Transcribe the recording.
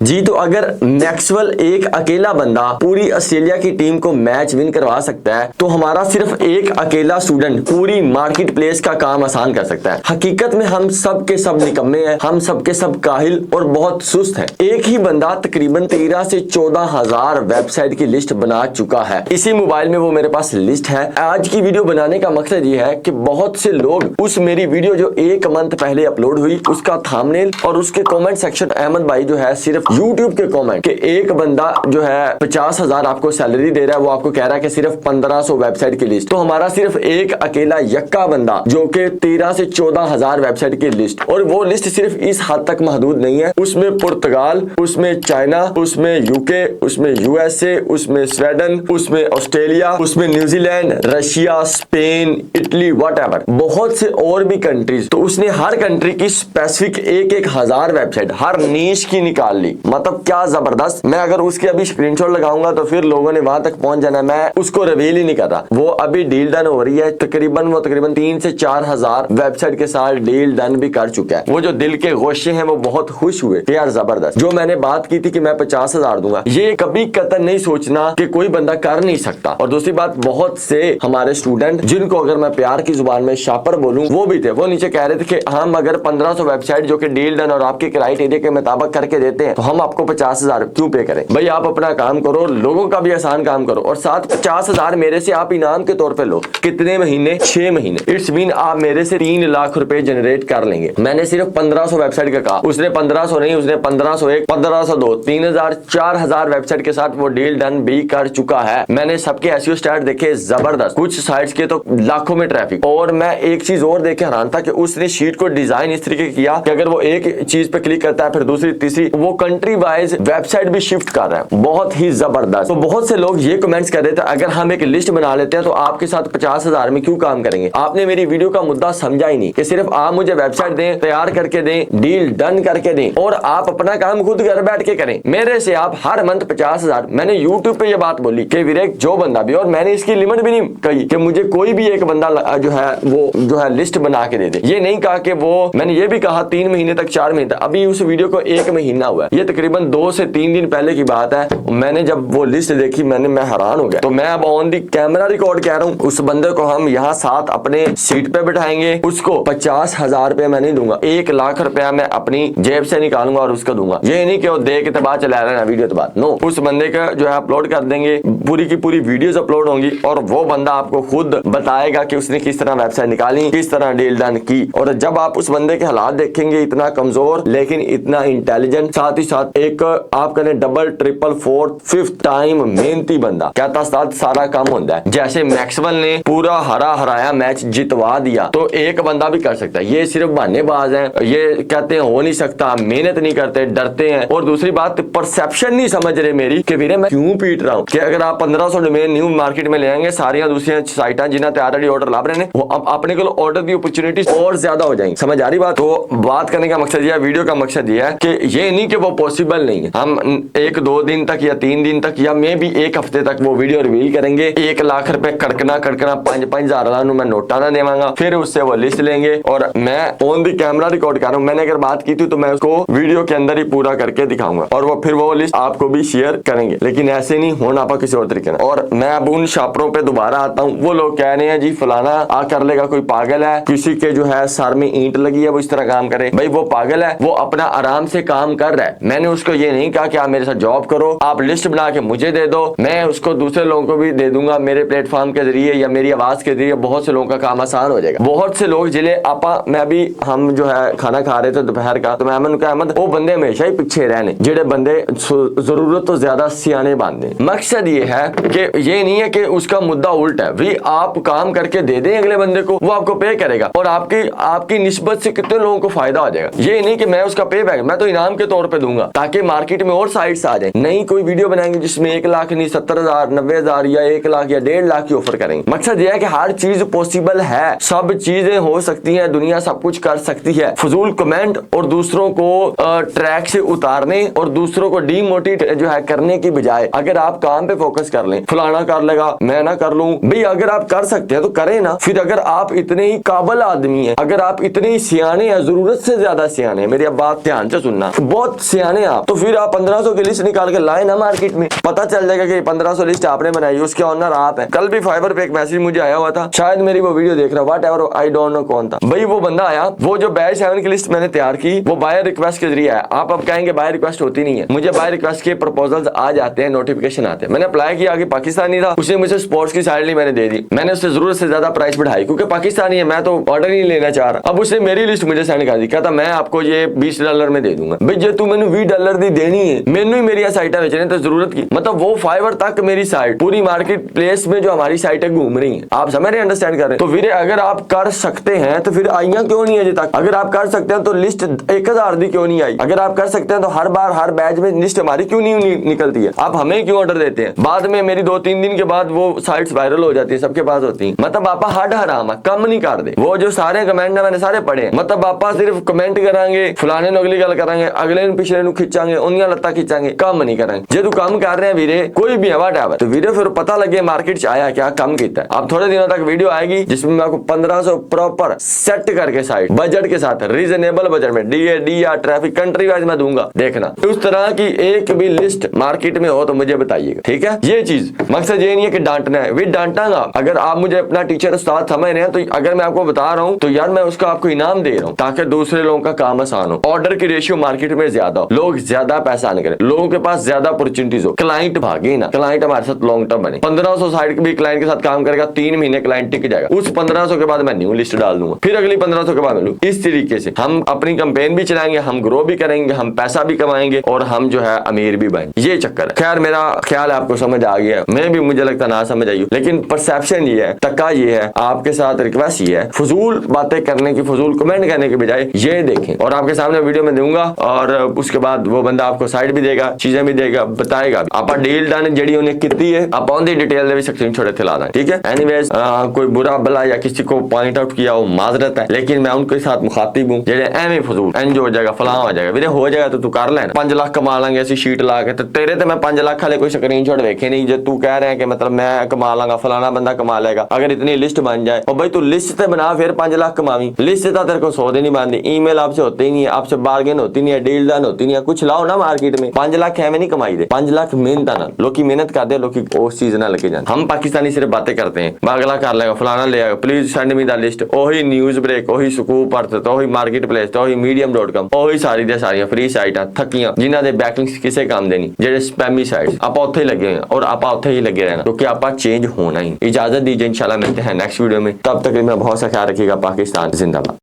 जी तो अगर मैक्सवेल एक अकेला बंदा पूरी ऑस्ट्रेलिया की टीम को मैच विन करवा सकता है तो हमारा सिर्फ एक अकेला स्टूडेंट पूरी मार्केट प्लेस का काम आसान कर सकता है। हकीकत में हम सब के सब निकम्मे हैं, हम सब के सब काहिल और बहुत सुस्त हैं। एक ही बंदा तकरीबन 13 से 14,000 वेबसाइट की लिस्ट बना चुका है। इसी मोबाइल में वो मेरे पास लिस्ट है। आज की वीडियो बनाने का मकसद ये है कि बहुत से लोग उस मेरी वीडियो जो एक मंथ पहले अपलोड हुई उसका थंबनेल और उसके कमेंट सेक्शन, अहमद भाई जो है सिर्फ यूट्यूब के कमेंट कि एक बंदा जो है 50,000 आपको सैलरी दे रहा है, वो आपको कह रहा है कि सिर्फ 1500 वेबसाइट की लिस्ट। तो हमारा सिर्फ एक अकेला यक्का बंदा जो कि 13 से 14,000 वेबसाइट की लिस्ट, और वो लिस्ट सिर्फ इस हद तक महदूद नहीं है। उसमें पुर्तगाल, उसमें चाइना, उसमें यूके, उसमें यूएसए, उसमें स्वीडन, उसमें ऑस्ट्रेलिया, उसमें New Zealand, Russia, Spain, Italy, whatever, बहुत से और भी कंट्रीज। तो उसने हर कंट्री की स्पेसिफिक एक हजार वेबसाइट हर नीश की निकाल ली। मतलब क्या जबरदस्त। मैं अगर उसके अभी स्क्रीनशॉट लगाऊंगा तो फिर लोगों ने वहां तक पहुंच जाना। मैं उसको रिवील ही नहीं कर रहा। वो अभी डील डन हो रही है। तकरीबन 3 से 4,000 वेबसाइट के साथ डील डन भी कर चुका है। वो जो दिल के गोशे हैं वो बहुत खुश हुए कि यार जबरदस्त। जो मैंने बात की थी कि मैं 50,000 दूंगा, ये कभी कतई नहीं सोचना कि कोई बंदा कर नहीं सकता। और दूसरी बात, बहुत से हमारे स्टूडेंट जिनको अगर मैं प्यार की जुबान में शापर बोलूं वो भी थे। वो नीचे कह रहे थे कि हम अगर 1500 वेबसाइट जो कि डील डन और आपके क्राइटेरिया के मुताबिक करके देते हैं तो हम आपको 50,000 क्यों पे करें। भाई आप अपना काम करो, लोगों का भी आसान काम करो, और साथ 50,000 मेरे से आप इनाम के तौर पे लो। कितने महीने? 6 महीने। इट्स मीन आप मेरे से 3 लाख रुपए जनरेट कर लेंगे। मैंने सिर्फ 1500 वेबसाइट का कहा, उसने 1500 नहीं, उसने 1501, 1502, 3000, 4000 वेबसाइट के साथ वो डील डन भी कर चुका है। मैंने सबके एसईओ स्टार्ट देखे, जबरदस्त। कुछ साइट्स के तो लाखों में ट्रैफिक। और मैं एक चीज और देखे हैरान था कि उसने शीट को डिजाइन इस तरीके किया कि अगर वो एक चीज पे क्लिक करता है फिर दूसरी तीसरी, वो कंट्री वाइज वेबसाइट भी शिफ्ट कर रहा है। बहुत ही जबरदस्त। तो बहुत से लोग ये कमेंट्स कर रहे थे अगर हम एक लिस्ट बना लेते हैं तो आपके साथ 50,000 में क्यों काम करेंगे। आपने मेरी वीडियो का मुद्दा समझा ही नहीं कि सिर्फ आप मुझे वेबसाइट दें, तैयार करके दें, डील डन करके दें और आप अपना काम खुद घर बैठ के करें। मेरे से आप हर मंथ 50,000। मैंने यूट्यूब पे ये बात बोली कि विवेक जो बंदा भी, और मैंने इसकी लिमिट भी नहीं कही कि मुझे कोई भी एक बंदा जो है वो जो है लिस्ट बना के दे दे। ये नहीं कहा कि वो, मैंने ये भी कहा 3 महीने तक, 4 महीने तक। अभी उस वीडियो को 1 महीना हुआ है। ये तकरीबन 2 से 3 दिन पहले की बात है। मैंने जब वो लिस्ट देखी मैं हैरान हो गया। तो मैं अब ऑन दी कैमरा रिकॉर्ड कह रहा हूँ, उस बंदे को हम यहाँ साथ अपने सीट पे बिठाएंगे। उसको 50,000 रुपया मैं नहीं दूंगा, 1 लाख रुपया मैं अपनी जेब से निकालूंगा और उसको दूंगा। ये नहीं कि वो दे के बाद चला रहा है वीडियो के बाद। नो, उस बंदे का जो है अपलोड कर देंगे, पूरी की पूरी वीडियोस अपलोड होंगी और वो बंदा आपको खुद बताएगा कि उसने किस तरह वेबसाइट निकाली, किस तरह डील डन की। और जब आप उस बंदे के हालात देखेंगे, इतना कमजोर लेकिन इतना इंटेलिजेंट, साथ ही साथ एक आप कहने double, triple, 4th, 5th time मेहनती बंदा, कहता साथ सारा काम होता है। जैसे मैक्सवेल ने पूरा हराया मैच जितवा दिया, तो एक बंदा भी कर सकता है। ये सिर्फ बहानेबाज हैं, ये कहते हैं हो नहीं सकता, मेहनत नहीं करते, डरते हैं। और दूसरी बात, परसेप्शन नहीं समझ रहे मेरी कि वीरे मैं क्यों पीट रहा हूँ कि अगर आप 1500 डोमेन न्यू मार्केट में ले आएंगे, सारियां दूसरी साइटा जिन्हें तैयार ऑर्डर ला रहे हैं, वो अब अपने को ऑर्डर की अपॉर्चुनिटी और ज्यादा हो जाएंगी। समझ आ रही बात। तो बात करने का मकसद यह, वीडियो का मकसद यह है कि ये नहीं कि वो पॉसिबल नहीं है। हम 1-2 दिन तक या 3 दिन तक या मे भी 1 हफ्ते तक वो वीडियो रिवील करेंगे। 1 लाख रुपए कड़कना 5,000 मैं नोटा ना देवांगा, फिर उससे वो लिस्ट लेंगे। और मैं ऑन दी कैमरा रिकॉर्ड कर रहा हूँ। मैंने अगर बात की थी तो मैं उसको वीडियो के अंदर ही पूरा करके दिखाऊंगा और वो फिर वो लिस्ट आपको भी शेयर करेंगे। लेकिन ऐसे नहीं होना, आप किसी और तरीके से। और मैं अब उन शापरों पे दोबारा आता हूँ। वो लोग कह रहे हैं जी फलाना आ कर लेगा, कोई पागल है, किसी के जो है सर में ईंट लगी है वो इस तरह काम करे। भाई वो पागल है, वो अपना आराम से काम कर रहा है। मैंने उसको ये नहीं कहा कि आप मेरे साथ जॉब करो, आप लिस्ट बना के मुझे दे दो, मैं उसको दूसरे लोगों को भी दे दूंगा मेरे प्लेटफॉर्म के जरिए या मेरी आवाज के जरिए। बहुत से लोगों का काम आसान हो जाएगा। बहुत से लोग जिले आपा, मैं अभी हम जो है खाना खा रहे थे दोपहर का, तो मैं अहमद वो बंदे हमेशा ही पीछे रहने, जेडे बंदे जरूरत तो ज्यादा सियाने बांधे। मकसद ये है कि ये नहीं है कि उसका मुद्दा उल्टा है। भी आप काम करके दे दें अगले बंदे को, वो आपको पे करेगा और आपकी निस्बत से कितने लोगों को फायदा हो जाएगा। ये नहीं कि मैं उसका पे बैक, मैं तो इनाम के तौर पे दूंगा ताकि मार्केट में और साइट्स आ जाए। नहीं कोई वीडियो बनाएंगे जिसमें 1 लाख नहीं 70,000, 90,000 या 1 लाख या 1.5 लाख की ऑफर करेंगे। मकसद यह है कि हर चीज पॉसिबल है, सब चीजें हो सकती है, दुनिया सब कुछ कर सकती है। फजूल कमेंट और दूसरों को ट्रैक से उतारने और दूसरों को डीमोटिवेट जो है करने की बजाय अगर आप काम पे फोकस कर लें, फलाना कर लेगा मैं ना कर लूं, भाई अगर आप कर सकते हैं तो करें ना। फिर अगर आप इतने ही काबिल आदमी हैं, अगर आप इतने ही सियाने हैं, जरूरत से ज्यादा सियाने हैं, मेरी अब बात ध्यान से सुनना, बहुत सियाने जाने आप, तो फिर आप 1500 की लिस्ट निकाल के लाए ना मार्केट में, पता चल जाएगा कि 1500 लिस्ट आपने बनाई, उसके ऑनर आप हैं। कल भी फाइबर पे एक मैसेज मुझे आया हुआ था, शायद मेरी वो वीडियो देख रहा, what ever, I don't know कौन था भाई। वो बंदा आया, वो जो बैच 7 की लिस्ट मैंने तैयार की वो बायर रिक्वेस्ट के जरिए आया। आप अब कहेंगे बायर रिक्वेस्ट होती नहीं है, मुझे बायर रिक्वेस्ट के प्रपोजल्स आ जाते हैं, नोटिफिकेशन आते हैं। मैंने अप्लाई किया, आगे पाकिस्तानी था, उसने मुझे स्पोर्ट्स की साइड ली, मैंने दे दी। मैंने उससे जरूरत से ज्यादा प्राइस बढ़ाई क्योंकि पाकिस्तानी है, मैं तो ऑर्डर नहीं लेना चाह रहा। अब उसने मेरी लिस्ट मुझे सेंड कर दी, कहता मैं आपको ये $20 में दे दूंगा। भाई जो तू मैंने $20 दी देनी है, मैंने ही मेरी साइट बेचने तो जरूरत की, मतलब वो फाइवर तक मेरी साइट पूरी मार्केट प्लेस में जो हमारी साइट है घूम रही है। आप समझ रहे, अंडरस्टैंड कर रहे हैं? तो फिर अगर आप कर सकते हैं तो फिर आइया क्यों नहीं है अभी तक? अगर आप कर सकते हैं तो लिस्ट 1000 दी क्यों नहीं आई? अगर आप कर सकते हैं तो हर बार हर बैच में लिस्ट हमारी क्यों नहीं निकलती है? आप हमें क्यों ऑर्डर देते हैं? बाद में मेरी 2-3 दिन के बाद वो साइट्स वायरल हो जाती है, सबके पास होती है। मतलब आपा हड हराम कम नहीं कर दे। वो जो सारे कमेंट है मैंने सारे पढ़े, मतलब आपा सिर्फ कमेंट करांगे, फलाने अगली गल करांगे, अगले पिछले खिंचांगे, उन्नियां लत्ता खिंचांगे, कम नहीं करेंगे। जे तू काम कर रहे हैं वीरे, कोई भी है वट तो वीडियो फिर पता लगे मार्केट च आया क्या कम किया है। अब थोड़े दिनों तक वीडियो आएगी जिसमें मैं आपको 1500 प्रॉपर सेट करके साइट बजट के साथ रीजनेबल बजट में डी या ट्रैफिक कंट्री वाइज मैं दूंगा। देखना उस तरह की एक भी लिस्ट मार्केट में हो तो मुझे बताइएगा, ठीक है? ये चीज मकसद ये नहीं है कि डांटना है, वे डांटांगा। अगर आप मुझे अपना टीचर उस्ताद समझ रहे हैं तो अगर मैं आपको बता रहा हूँ तो यार मैं उसका आपको इनाम दे रहा हूँ ताकि दूसरे लोगों का काम आसान हो, ऑर्डर की रेशियो मार्केट में ज्यादा हो, लोग ज्यादा पैसा न करें, लोगों के पास ज्यादा अपॉर्चुनिटीज हो, क्लाइंट भागे ना, क्लाइंट हमारे साथ लॉन्ग टर्म बने। 1500 साइट के भी क्लाइंट के साथ काम करेगा, 3 महीने क्लाइंट टिक जाएगा, उस 1500 के बाद मैं न्यू लिस्ट डाल दूंगा, फिर अगली 1500 के बाद मिलूँ। इस तरीके से हम अपनी कंपेन भी चलाएंगे, हम ग्रो भी करेंगे, हम पैसा भी कमाएंगे और हम जो है अमीर भी बनेंगे। ये चक्कर है। खैर मेरा ख्याल आपको समझ आ गया, मैं भी मुझे लगता ना समझ आई, लेकिन परसेप्शन ये है, तक्का ये है, आपके साथ रिक्वेस्ट ये है, फजूल बातें करने की, फजूल कमेंट करने के बजाय ये देखें। और आपके सामने वीडियो में दूंगा और उसके बाद वो बंदा आपको साइड भी देगा, चीजें भी देगा, बताएगा आप डील डन जड़ी उन्हें कितनी है, आप ऑन दी डिटेल भी स्क्रीन छोड़े थे लाना, ठीक है? एनीवेज कोई बुरा भला या किसी को पॉइंट आउट किया वो माजरत है, लेकिन मैं उनके साथ मुखातिब हूँ जेडे एवं फजूल एंज हो जाएगा, फलां हो जाएगा, वीरे हो जाएगा तो तू कर लेना। 5 लाख कमा लांगे ऐसी शीट ला के, तो तेरे ते मैं 5 लाख वाले कोई स्क्रीन शॉट देखे नहीं जो तू कह रहे हैं कि मतलब मैं कमा लांगा, फलाना बंदा कमा लेगा। अगर इतनी लिस्ट बन जाए और भाई तू लिस्ट से बना फिर 5 लाख कमावी, लिस्ट से तेरे को 100 दिन नहीं बनती, ईमेल आपसे होते ही नहीं है, आपसे बार्गेन होती नहीं है, डील डन होती नहीं है, कुछ लाओ ना मार्केट में। 5 लाख है नहीं कमाई दे, 5 लाख मेहनत ना, लोग मेहनत करते हैं, लोग उस चीज ना लगे जाए। हम पाकिस्तानी सिर्फ बातें करते हैं, अगला कर लेगा, फलाना ले आएगा, please send me the list, ओही न्यूज ब्रेक, ओही स्कूप अर्थ, तो ओही मार्केट प्लेस, तो ओही medium.com, ओही सारी दे सारियां फ्री साइटां थकियां जिन्हां दे बैकलिंक्स किसे काम देनी, जेडे स्पैमी साइट्स आप उत्थे ही लगे हैं और आप उत्थे ही लगे रहना क्योंकि आप चेंज होना ही। इजाजत दीजिए, इंशाल्लाह मिलते हैं नेक्स्ट वीडियो में, तब तक मैं बहुत सा ख्याल रखिएगा। पाकिस्तान जिंदाबाद।